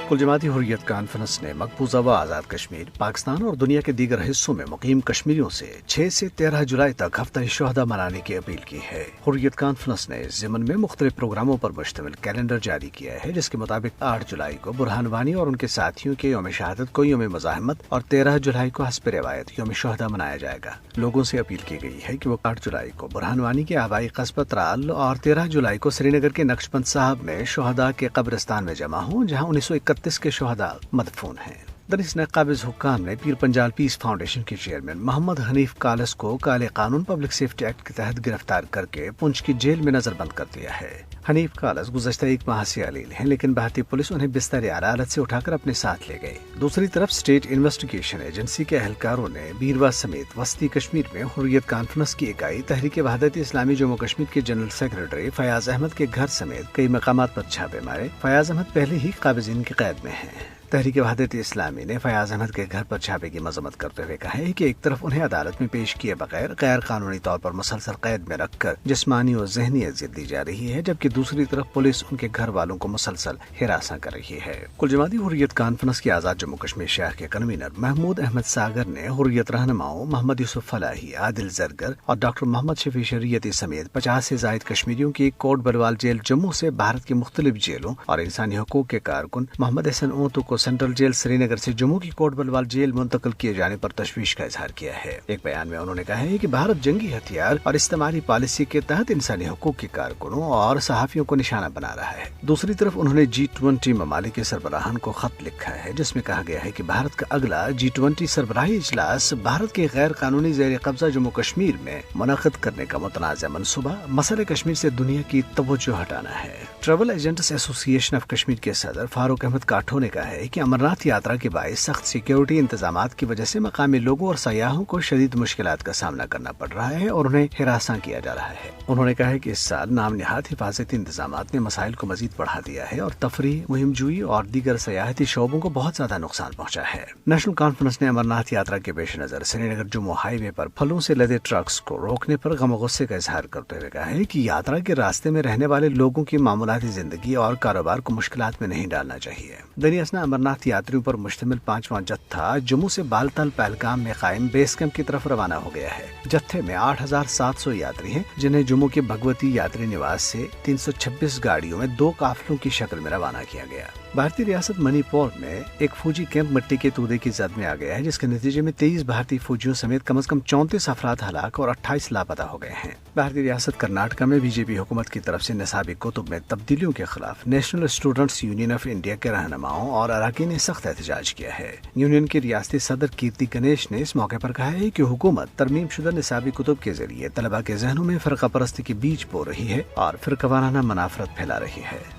कुल जमाती हुर्रियत कॉन्फ्रेंस ने मकबूजा व आज़ाद कश्मीर, पाकिस्तान और दुनिया के दीगर हिस्सों में मुकीम कश्मीरियों से 6 से 13 जुलाई तक हफ्ता शुहदा मनाने की अपील की है। हुर्रियत कॉन्फ्रेंस ने इस ज़िमन में मुख्तलिफ प्रोग्रामों पर मुश्तमिल कैलेंडर जारी किया है, जिसके मुताबिक 8 जुलाई को बुरहान वानी और उनके साथियों के यौम शहादत को यौम मज़ाहमत और 13 जुलाई को हस्ब रिवायत यौम शुहदा मनाया जाएगा। लोगों से अपील की गई है कि वो 8 जुलाई को बुरहान वानी के आबाई कस्बा त्राल और 13 जुलाई को श्रीनगर के नक्शबंद साहब में शुहदा के कब्रिस्तान में जमा हों, जहाँ 1931 के शुहदा मदफून हैं। दनिस ने काबिज हुक्काम ने पीर पंजाल पीस फाउंडेशन के चेयरमैन मोहम्मद हनीफ कालस को काले कानून पब्लिक सेफ्टी एक्ट के तहत गिरफ्तार करके पुंछ की जेल में नजरबंद कर दिया है। हनीफ कालस गुज़श्ता 1 माह से अलील हैं, लेकिन भारतीय पुलिस उन्हें बिस्तर अदालत से उठाकर अपने साथ ले गई। दूसरी तरफ स्टेट इन्वेस्टिगेशन एजेंसी के अहलकारों ने बीरवा समेत वस्ती कश्मीर में हुर्रियत कॉन्फ्रेंस की इकाई तहरीक वहदत इस्लामी जम्मू कश्मीर के जनरल सेक्रेटरी फयाज अहमद के घर समेत कई मकामात पर छापे मारे। फयाज अहमद पहले ही काबिज़ीन की कैद में हैं। तहरीक वहदत इस्लामी ने फयाज अहमद के घर पर छापे की मजम्मत करते हुए कहा है कि एक तरफ उन्हें अदालत में पेश किए बगैर गैर कानूनी तौर पर मुसलसल कैद में रखकर जिस्मानी और ज़हनी अज़ियत दी जा रही है, जबकि दूसरी तरफ पुलिस उनके घर वालों को मुसलसल हिरासा कर रही है। कुल जमाती हुर्रियत कॉन्फ्रेंस के आज़ाद जम्मू कश्मीर शहर के कन्वीनर महमूद अहमद सागर ने हुर्रियत रहनुमाओं मोहम्मद यूसुफ फलाही, आदिल जरगर और डॉक्टर मोहम्मद शफी शरीयती समेत 50 से ज़ायद कश्मीरियों की कोट बलवाल जेल जम्मू से भारत की मुख्तलिफ जेलों और इंसानी हकूक के कारकुन मोहम्मद हसन ओंतू को सेंट्रल जेल श्रीनगर से जम्मू की कोट बलवाल जेल मुंतकिल किए जाने पर तशवीश का इजहार किया है। एक बयान में उन्होंने कहा है कि भारत जंगी हथियार और इस्तेमाली पॉलिसी के तहत इंसानी हकूक के कारकुनों और सहाफियों को निशाना बना रहा है। दूसरी तरफ उन्होंने G20 ममालिक के सरबराहान को खत लिखा है, जिसमें कहा गया है कि भारत का अगला G20 सरबराही इजलास भारत के गैर कानूनी ज़ेर कब्जा जम्मू कश्मीर में मुनक़िद करने का मुतनाज़ा मनसूबा मसले कश्मीर से दुनिया की तवज्जो हटाना है। Travel agents association of Kashmir के सदर फारूक अहमद काठो ने कहा है कि अमरनाथ यात्रा के बायस सख्त सिक्योरिटी इंतजामात की वजह से मकामी लोगों और सयाहों को शदीद मुश्किलात का सामना करना पड़ रहा है और उन्हें हिरासा किया जा रहा है। उन्होंने कहा है कि इस साल नाम निहात हिफाजती इंतजामात ने मसाइल को मजीद बढ़ा दिया है और तफरीह, मुहिमजूई और दीगर सयाहती शोबों को बहुत ज्यादा नुकसान पहुंचा है। नेशनल कॉन्फ्रेंस ने अमरनाथ यात्रा के पेश नजर श्रीनगर जम्मू हाईवे पर फलों से लदे ट्रक्स को रोकने पर गम गुस्से का इजहार करते हुए कहा है कि यात्रा के रास्ते में रहने वाले लोगों की मामूलाती जिंदगी और कारोबार को मुश्किलात में नहीं डालना चाहिए। दैनिक ने अमरनाथ यात्रियों पर मुश्तमिल 5वां जत्था जम्मू से बालताल पहलगाम में कायम बेस कैंप की तरफ रवाना हो गया है। जत्थे में 8700 यात्री हैं, जिन्हें जम्मू के भगवती यात्री निवास से 326 गाड़ियों में 2 काफिलों की शक्ल में रवाना किया गया। भारतीय रियासत मणिपुर में एक फौजी कैंप मिट्टी के तूदे की जद में आ गया है, जिसके नतीजे में 23 भारतीय फौजियों समेत कम से कम 34 अफराद हलाक और 28 लापता हो गए हैं। भारतीय रियासत कर्नाटका में बीजेपी हुकूमत की तरफ से निसाबी कुतुब में तब्दीलियों के खिलाफ national students union of India के रहनुमाओं और अरकान ने सख्त एहतजाज किया है। यूनियन के रियासती सदर कीर्ति गणेश ने इस मौके पर कहा है कि हुकूमत तरमीम शुदा निसाबी कुतुब के जरिए तलबा के जहनों में फ़िरका परस्ती के बीज बो रही है और फिरकावाराना मनाफरत फैला रही है।